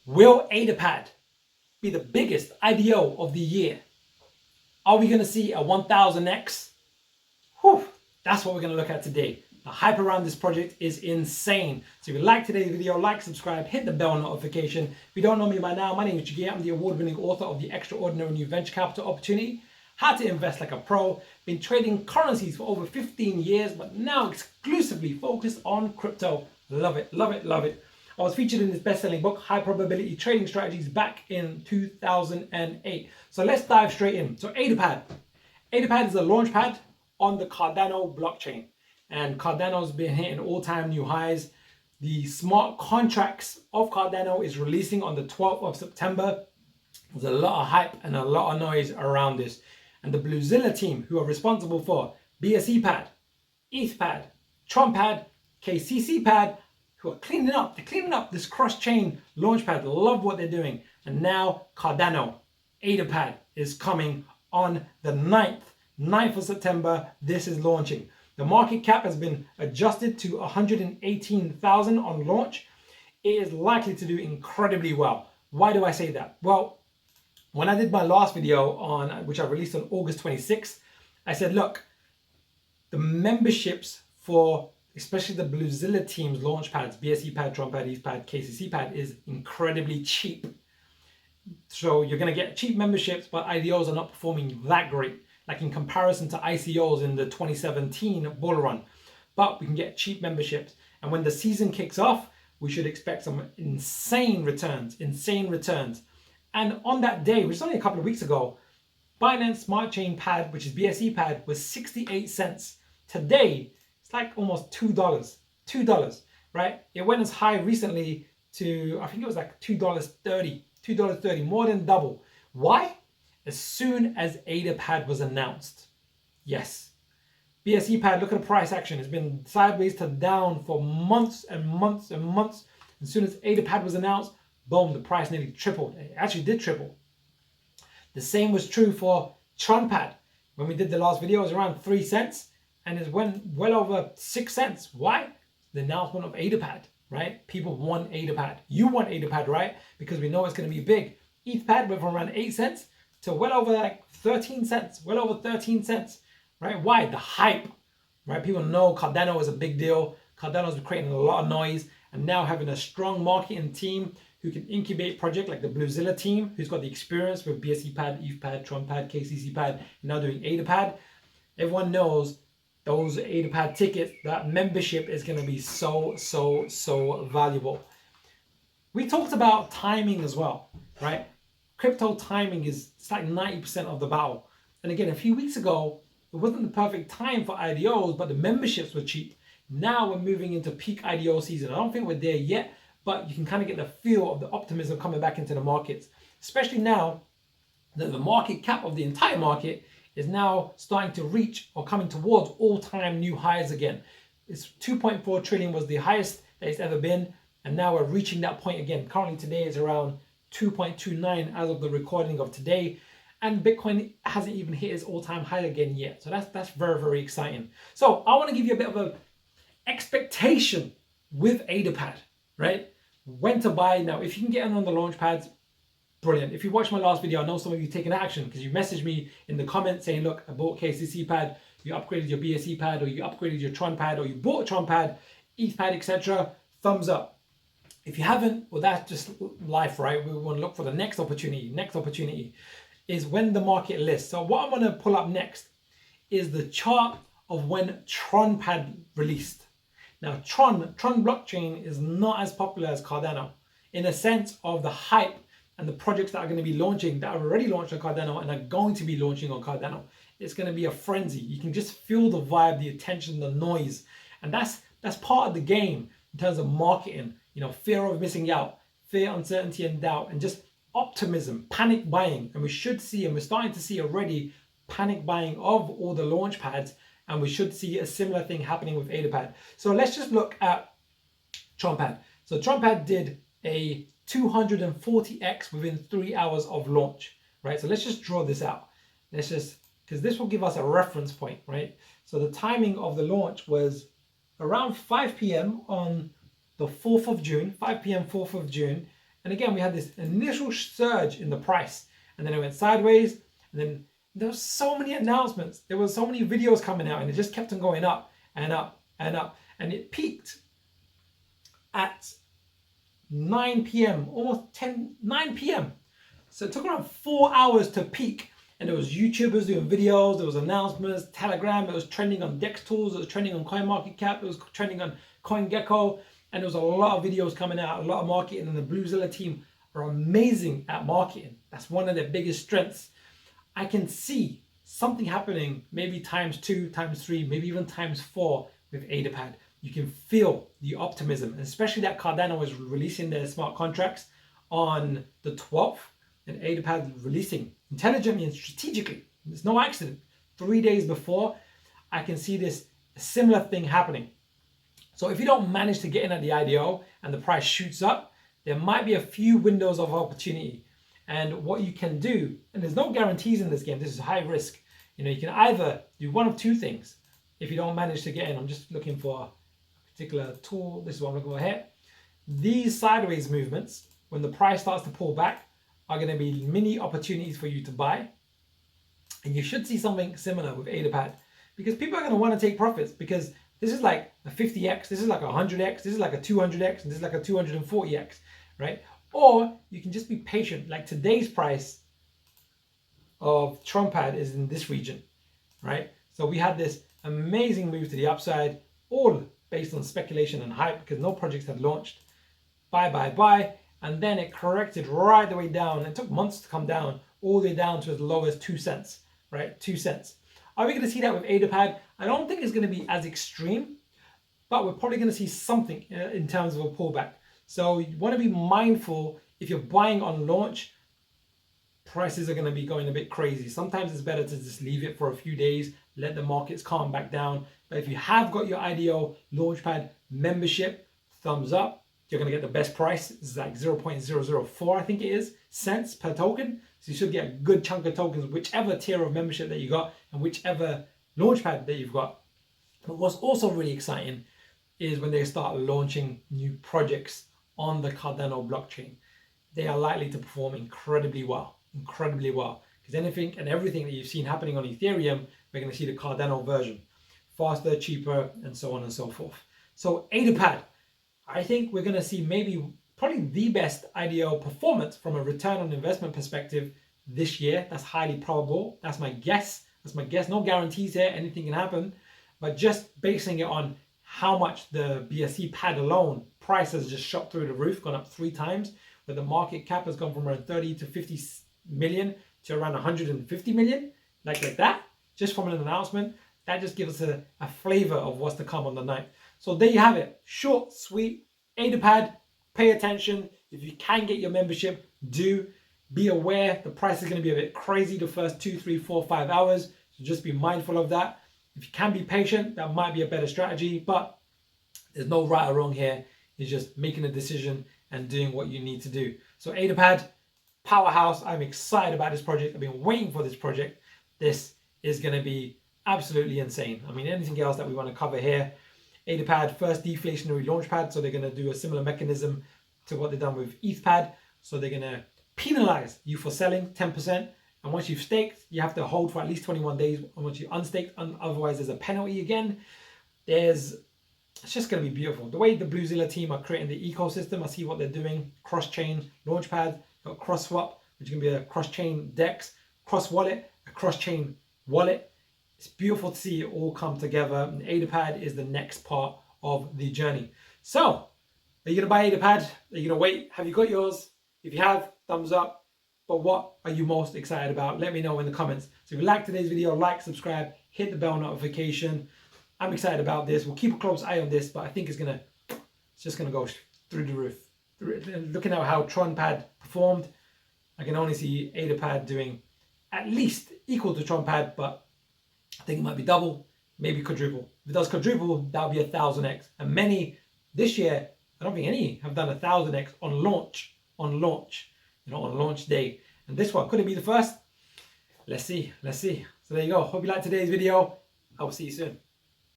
Will AdaPad be the biggest IDO of the year? Are we going to see a 1000x? Whew, that's what we're going to look at today. The hype around this project is insane. So if you like today's video, like, subscribe, hit the bell notification. If you don't know me by now, my name is Jiggy. I'm the award-winning author of The Extraordinary New Venture Capital Opportunity, How to Invest Like a Pro. Been trading currencies for over 15 years, but now exclusively focused on crypto. Love it, love it, love it. I was featured in this best-selling book, High Probability Trading Strategies, back in 2008. So let's dive straight in. So AdaPad. AdaPad is a launchpad on the Cardano blockchain. And Cardano's been hitting all-time new highs. The smart contracts of Cardano is releasing on the 12th of September. There's a lot of hype and a lot of noise around this. And the Bluezilla team, who are responsible for BSEPad, ETHPad, TronPad, KCCPad, who are cleaning up. They're cleaning up this cross-chain launchpad. Love what they're doing. And now Cardano, AdaPad, is coming on the 9th of September. This is launching. The market cap has been adjusted to 118,000 on launch. It is likely to do incredibly well. Why do I say that? Well, when I did my last video which I released on August 26th, I said, look, the memberships for especially the Bluezilla team's launchpads, BSEPad, TronPad, ETHPad, KCCPad, is incredibly cheap. So you're going to get cheap memberships, but IDOs are not performing that great, like in comparison to ICOs in the 2017 bull run. But we can get cheap memberships. And when the season kicks off, we should expect some insane returns. And on that day, which is only a couple of weeks ago, Binance Smart Chain Pad, which is BSEPad, was 68 cents. Today, it's like almost $2, right? It went as high recently to, I think it was like $2.30, more than double. Why? As soon as AdaPad was announced. Yes. BSEPad, look at the price action. It's been sideways to down for months and months and months. As soon as AdaPad was announced, boom, the price nearly tripled. It actually did triple. The same was true for TronPad. When we did the last video, it was around 3 cents. And it went well over 6 cents. Why? The announcement of AdaPad, right? People want AdaPad. You want AdaPad, right? Because we know it's going to be big. ETHPad went from around 8 cents to well over like 13 cents. Well over 13 cents, right? Why? The hype, right? People know Cardano is a big deal. Cardano's creating a lot of noise. And now having a strong marketing team who can incubate projects like the Bluezilla team, who's got the experience with BSEPad, ETHPad, TronPad, KCCPad, and now doing AdaPad. Everyone knows those AdaPad tickets, that membership is going to be so valuable. We talked about timing as well, right? Crypto timing it's like 90% of the battle. And again, a few weeks ago, it wasn't the perfect time for IDOs, but the memberships were cheap. Now we're moving into peak IDO season. I don't think we're there yet, but you can kind of get the feel of the optimism coming back into the markets, especially now that the market cap of the entire market is now starting to reach or coming towards all-time new highs again. It's 2.4 trillion was the highest that it's ever been, and now we're reaching that point again. Currently today is around 2.29 as of the recording of today, and Bitcoin hasn't even hit its all-time high again yet. So that's very exciting. So I want to give you a bit of an expectation with AdaPad, right? When to buy. Now, if you can get in on the launch pads, brilliant. If you watched my last video, I know some of you taken action because you messaged me in the comments saying, look, I bought KCCPad, you upgraded your BSEPad, or you upgraded your TronPad, or you bought a TronPad, ETHPad, etc. Thumbs up. If you haven't, well, that's just life, right? We want to look for the next opportunity. Next opportunity is when the market lists. So what I'm going to pull up next is the chart of when TronPad released. Now, Tron blockchain is not as popular as Cardano in a sense of the hype and the projects that are going to be launching, that are already launched on Cardano and are going to be launching on Cardano. It's going to be a frenzy. You can just feel the vibe, the attention, the noise. And that's part of the game in terms of marketing. You know, fear of missing out, fear, uncertainty, and doubt, and just optimism, panic buying. And we should see, and we're starting to see already, panic buying of all the launch pads. And we should see a similar thing happening with AdaPad. So let's just look at TronPad. So TronPad did a 240x within 3 hours of launch, right? So let's just draw this out. Because this will give us a reference point, right? So the timing of the launch was around 5 p.m. on the 4th of June, 5 p.m. 4th of June, And again, we had this initial surge in the price, and then it went sideways, and then there were so many announcements. There were so many videos coming out, and it just kept on going up and up and up. And it peaked at 9 p.m., almost 9 p.m. So it took around 4 hours to peak. And there was YouTubers doing videos, there was announcements, Telegram, it was trending on Dex Tools, it was trending on CoinMarketCap, it was trending on CoinGecko, and there was a lot of videos coming out, a lot of marketing, and the Bluezilla team are amazing at marketing. That's one of their biggest strengths. I can see something happening, maybe ×2, ×3, maybe even ×4 with AdaPad. You can feel the optimism, and especially that Cardano is releasing their smart contracts on the 12th, and AdaPad releasing intelligently and strategically. It's no accident. 3 days before, I can see this similar thing happening. So if you don't manage to get in at the IDO and the price shoots up, there might be a few windows of opportunity. And what you can do, and there's no guarantees in this game, this is high risk. You know, you can either do one of two things. If you don't manage to get in, I'm just looking for a particular tool. This is what I'm gonna go ahead. These sideways movements, when the price starts to pull back, are going to be mini opportunities for you to buy. And you should see something similar with AdaPad, because people are going to want to take profits, because this is like a 50x, this is like a 100x, this is like a 200x, and this is like a 240x, right? Or you can just be patient. Like today's price of TronPad is in this region, right? So we had this amazing move to the upside, all based on speculation and hype, because no projects had launched. Buy. And then it corrected right the way down. It took months to come down, all the way down to as low as 2 cents, right? 2 cents. Are we going to see that with AdaPad? I don't think it's going to be as extreme, but we're probably going to see something in terms of a pullback. So you want to be mindful. If you're buying on launch, prices are going to be going a bit crazy. Sometimes it's better to just leave it for a few days, let the markets calm back down. But if you have got your IDO Launchpad membership, thumbs up. You're going to get the best price. It's like 0.004, I think it is, cents per token. So you should get a good chunk of tokens, whichever tier of membership that you got and whichever launchpad that you've got. But what's also really exciting is when they start launching new projects on the Cardano blockchain. They are likely to perform incredibly well. Because anything and everything that you've seen happening on Ethereum, we're going to see the Cardano version. Faster, cheaper, and so on and so forth. So AdaPad. I think we're going to see probably the best IDO performance from a return on investment perspective this year. That's highly probable. That's my guess. No guarantees here. Anything can happen. But just basing it on how much the BSC pad alone, price has just shot through the roof, gone up 3 times. But the market cap has gone from around 30 to 50 million to around 150 million. Like that. Just from an announcement. That just gives us a flavor of what's to come on the night. So there you have it. Short, sweet. AdaPad, pay attention. If you can get your membership, do. Be aware the price is going to be a bit crazy the first 2, 3, 4, 5 hours. So just be mindful of that. If you can be patient, that might be a better strategy. But there's no right or wrong here. It's just making a decision and doing what you need to do. So AdaPad, powerhouse. I'm excited about this project. I've been waiting for this project. This is going to be absolutely insane. I mean, anything else that we want to cover here. AdaPad, first deflationary launchpad, so they're going to do a similar mechanism to what they've done with ETHPad. So they're going to penalize you for selling 10%. And once you've staked, you have to hold for at least 21 days. And once you unstaked, otherwise there's a penalty again. It's just going to be beautiful. The way the Bluezilla team are creating the ecosystem, I see what they're doing. Cross-chain launchpad, got cross-swap, which can be a cross-chain DEX, cross-wallet, a cross-chain wallet. It's beautiful to see it all come together, and AdaPad is the next part of the journey. So, are you going to buy AdaPad? Are you going to wait? Have you got yours? If you have, thumbs up. But what are you most excited about? Let me know in the comments. So if you like today's video, like, subscribe, hit the bell notification. I'm excited about this. We'll keep a close eye on this, but I think it's just going to go through the roof. Looking at how TronPad performed, I can only see AdaPad doing at least equal to TronPad, but I think it might be double, maybe quadruple. If it does quadruple, that'll be 1000x. And many this year, I don't think any have done 1000x on launch, on launch day. And this one, could it be the first? Let's see. So there you go. Hope you liked today's video. I will see you soon.